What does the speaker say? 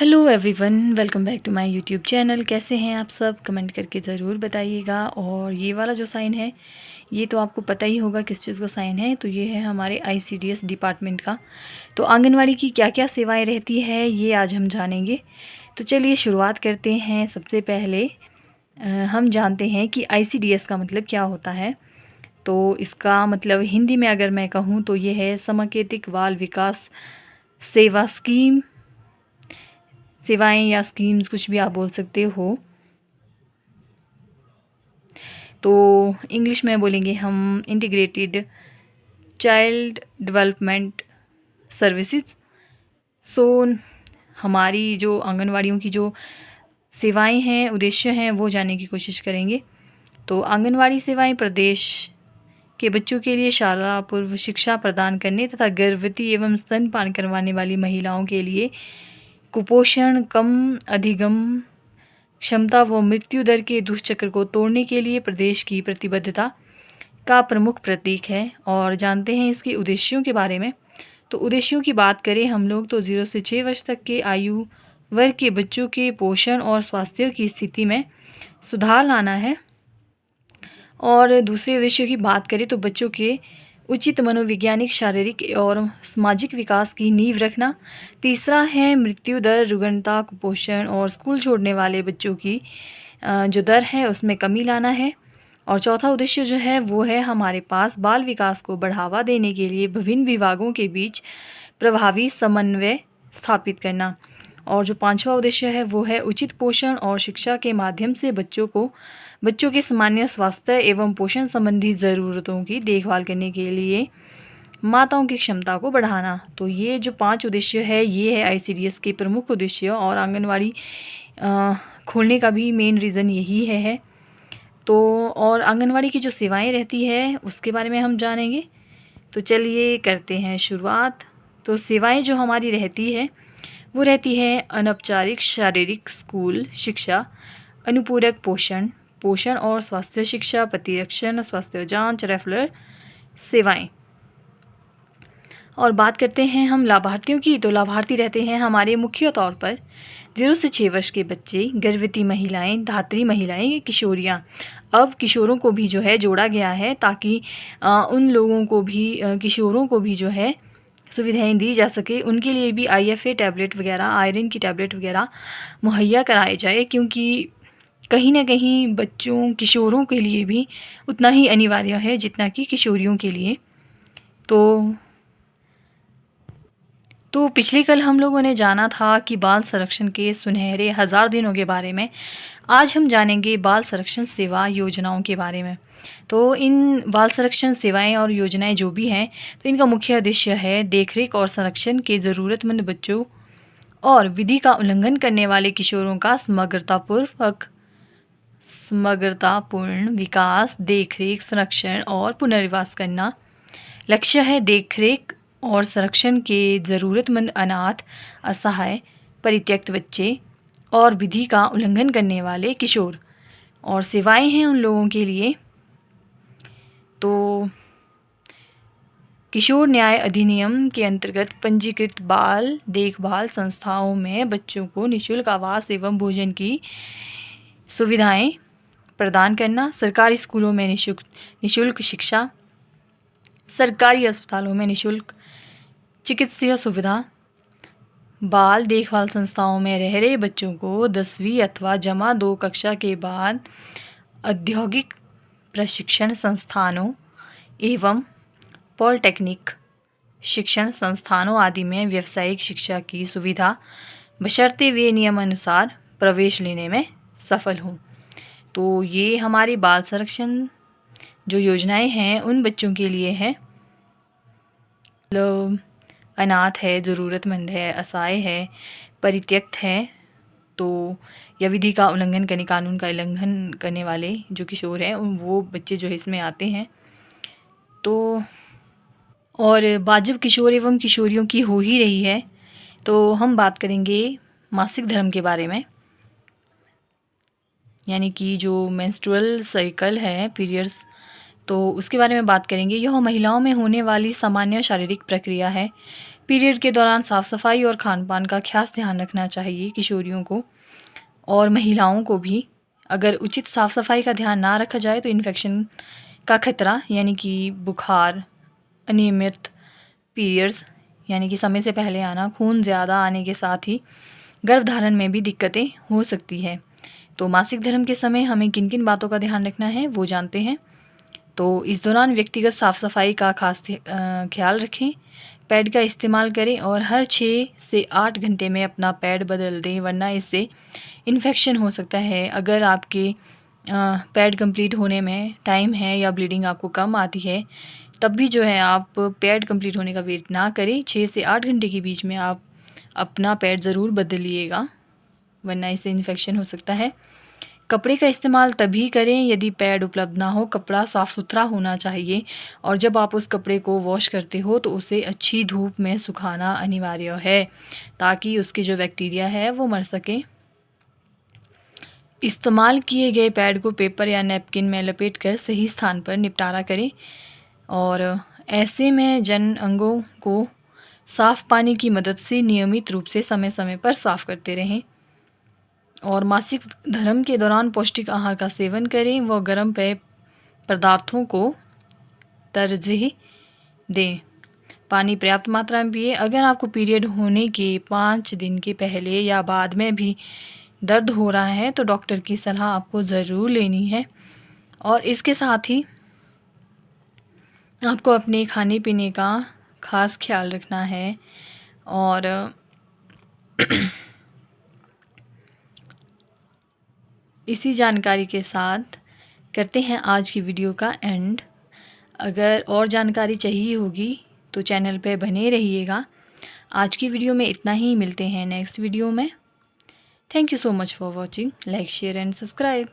Hello everyone, welcome back to my YouTube channel. कैसे हैं आप सब? कमेंट करके ज़रूर बताइएगा। और ये वाला जो साइन है, ये तो आपको पता ही होगा किस चीज़ का साइन है। तो ये है हमारे आईसीडीएस डिपार्टमेंट का। तो आंगनवाड़ी की क्या क्या सेवाएं रहती है, ये आज हम जानेंगे। तो चलिए शुरुआत करते हैं। सबसे पहले हम जानते हैं कि आईसीडीएस का मतलब क्या होता है। तो इसका मतलब हिंदी में अगर मैं कहूँ तो ये है समकेतिक बाल विकास सेवा स्कीम, सेवाएं या स्कीम्स, कुछ भी आप बोल सकते हो। तो इंग्लिश में बोलेंगे हम इंटीग्रेटेड चाइल्ड डेवलपमेंट सर्विसेज। सो हमारी जो आंगनवाड़ियों की जो सेवाएं हैं, उद्देश्य हैं, वो जानने की कोशिश करेंगे। तो आंगनवाड़ी सेवाएं प्रदेश के बच्चों के लिए शाला पूर्व शिक्षा प्रदान करने तथा गर्भवती एवं स्तनपान करवाने वाली महिलाओं के लिए कुपोषण, कम अधिगम क्षमता व मृत्यु दर के दुष्चक्र को तोड़ने के लिए प्रदेश की प्रतिबद्धता का प्रमुख प्रतीक है। और जानते हैं इसके उद्देश्यों के बारे में। तो उद्देश्यों की बात करें हम लोग तो 0 से 6 वर्ष तक के आयु वर्ग के बच्चों के पोषण और स्वास्थ्य की स्थिति में सुधार लाना है। और दूसरे उद्देश्यों की बात करें तो बच्चों के उचित मनोवैज्ञानिक, शारीरिक और सामाजिक विकास की नींव रखना। तीसरा है मृत्यु दर, रुग्णता, कुपोषण और स्कूल छोड़ने वाले बच्चों की जो दर है उसमें कमी लाना है। और चौथा उद्देश्य जो है वो है हमारे पास बाल विकास को बढ़ावा देने के लिए विभिन्न विभागों के बीच प्रभावी समन्वय स्थापित करना। और जो पांचवा उद्देश्य है वो है उचित पोषण और शिक्षा के माध्यम से बच्चों के सामान्य स्वास्थ्य एवं पोषण संबंधी ज़रूरतों की देखभाल करने के लिए माताओं की क्षमता को बढ़ाना। तो ये जो 5 उद्देश्य है, ये है आईसीडीएस के प्रमुख उद्देश्य। और आंगनवाड़ी खोलने का भी मेन रीज़न यही है। तो और आंगनवाड़ी की जो सेवाएं रहती है उसके बारे में हम जानेंगे। तो चलिए करते हैं शुरुआत। तो सेवाएं जो हमारी रहती है वो रहती है अनौपचारिक शारीरिक स्कूल शिक्षा, अनुपूरक पोषण और स्वास्थ्य शिक्षा, प्रतिरक्षण, स्वास्थ्य जांच, रेफरल सेवाएं। और बात करते हैं हम लाभार्थियों की। तो लाभार्थी रहते हैं हमारे मुख्य तौर पर 0 से 6 वर्ष के बच्चे, गर्भवती महिलाएं, धात्री महिलाएं, किशोरियां। अब किशोरों को भी जो है जोड़ा गया है ताकि उन लोगों को भी, किशोरों को भी जो है सुविधाएं दी जा सके। उनके लिए भी आईएफए टैबलेट वगैरह, आयरन की टैबलेट वगैरह मुहैया कराए जाए, क्योंकि कहीं ना कहीं बच्चों, किशोरों के लिए भी उतना ही अनिवार्य है जितना कि किशोरियों के लिए। तो पिछले कल हम लोगों ने जाना था कि बाल संरक्षण के सुनहरे 1000 दिनों के बारे में। आज हम जानेंगे बाल संरक्षण सेवा योजनाओं के बारे में। तो इन बाल संरक्षण सेवाएं और योजनाएं जो भी हैं, तो इनका मुख्य उद्देश्य है देखरेख और संरक्षण के ज़रूरतमंद बच्चों और विधि का उल्लंघन करने वाले किशोरों का समग्रतापूर्ण विकास, देखरेख, संरक्षण और पुनर्वास करना। लक्ष्य है देखरेख और संरक्षण के ज़रूरतमंद अनाथ, असहाय, परित्यक्त बच्चे और विधि का उल्लंघन करने वाले किशोर। और सेवाएं हैं उन लोगों के लिए। तो किशोर न्याय अधिनियम के अंतर्गत पंजीकृत बाल देखभाल संस्थाओं में बच्चों को निःशुल्क आवास एवं भोजन की सुविधाएं प्रदान करना। सरकारी स्कूलों में निःशुल्क शिक्षा, सरकारी अस्पतालों में निःशुल्क चिकित्सीय सुविधा, बाल देखभाल संस्थाओं में रह रहे बच्चों को 10वीं अथवा जमा 2 कक्षा के बाद औद्योगिक प्रशिक्षण संस्थानों एवं पॉलिटेक्निक शिक्षण संस्थानों आदि में व्यावसायिक शिक्षा की सुविधा, बशर्ते वे नियमानुसार प्रवेश लेने में सफल हों। तो ये हमारी बाल संरक्षण जो योजनाएं हैं उन बच्चों के लिए है, मतलब अनाथ है, ज़रूरतमंद है, असहाय है, परित्यक्त है, तो या विधि का उल्लंघन करने, कानून का उल्लंघन करने वाले जो किशोर हैं वो बच्चे जो है इसमें आते हैं। तो और बाजिब किशोर एवं किशोरियों की हो ही रही है, तो हम बात करेंगे मासिक धर्म के बारे में। यानी कि जो मेंस्ट्रुअल साइकिल है, पीरियड्स, तो उसके बारे में बात करेंगे। यह महिलाओं में होने वाली सामान्य शारीरिक प्रक्रिया है। पीरियड के दौरान साफ़ सफाई और खान पान का खास ध्यान रखना चाहिए किशोरियों को और महिलाओं को भी। अगर उचित साफ़ सफाई का ध्यान ना रखा जाए तो इन्फेक्शन का खतरा यानी कि बुखार, अनियमित पीरियड्स यानी कि समय से पहले आना, खून ज़्यादा आने के साथ ही गर्भधारण में भी दिक्कतें हो सकती है। तो मासिक धर्म के समय हमें किन किन बातों का ध्यान रखना है वो जानते हैं। तो इस दौरान व्यक्तिगत साफ़ सफाई का खास ख्याल रखें, पैड का इस्तेमाल करें और हर 6 से 8 घंटे में अपना पैड बदल दें, वरना इससे इन्फेक्शन हो सकता है। अगर आपके पैड कंप्लीट होने में टाइम है या ब्लीडिंग आपको कम आती है, तब भी जो है आप पैड कंप्लीट होने का वेट ना करें। 6 से 8 घंटे के बीच में आप अपना पैड ज़रूर बदलिएगा, वरना इससे इन्फेक्शन हो सकता है। कपड़े का इस्तेमाल तभी करें यदि पैड उपलब्ध ना हो। कपड़ा साफ़ सुथरा होना चाहिए और जब आप उस कपड़े को वॉश करते हो तो उसे अच्छी धूप में सुखाना अनिवार्य है, ताकि उसके जो बैक्टीरिया है वो मर सके। इस्तेमाल किए गए पैड को पेपर या नैपकिन में लपेटकर सही स्थान पर निपटारा करें और ऐसे में जन अंगों को साफ़ पानी की मदद से नियमित रूप से समय समय पर साफ़ करते रहें। और मासिक धर्म के दौरान पौष्टिक आहार का सेवन करें व गर्म पेय पदार्थों को तरजीह दें। पानी पर्याप्त मात्रा में पिए। अगर आपको पीरियड होने के 5 दिन के पहले या बाद में भी दर्द हो रहा है तो डॉक्टर की सलाह आपको ज़रूर लेनी है। और इसके साथ ही आपको अपने खाने पीने का ख़ास ख्याल रखना है। और इसी जानकारी के साथ करते हैं आज की वीडियो का एंड। अगर और जानकारी चाहिए होगी तो चैनल पे बने रहिएगा। आज की वीडियो में इतना ही, मिलते हैं नेक्स्ट वीडियो में। Thank you so much for watching. Like, share and subscribe.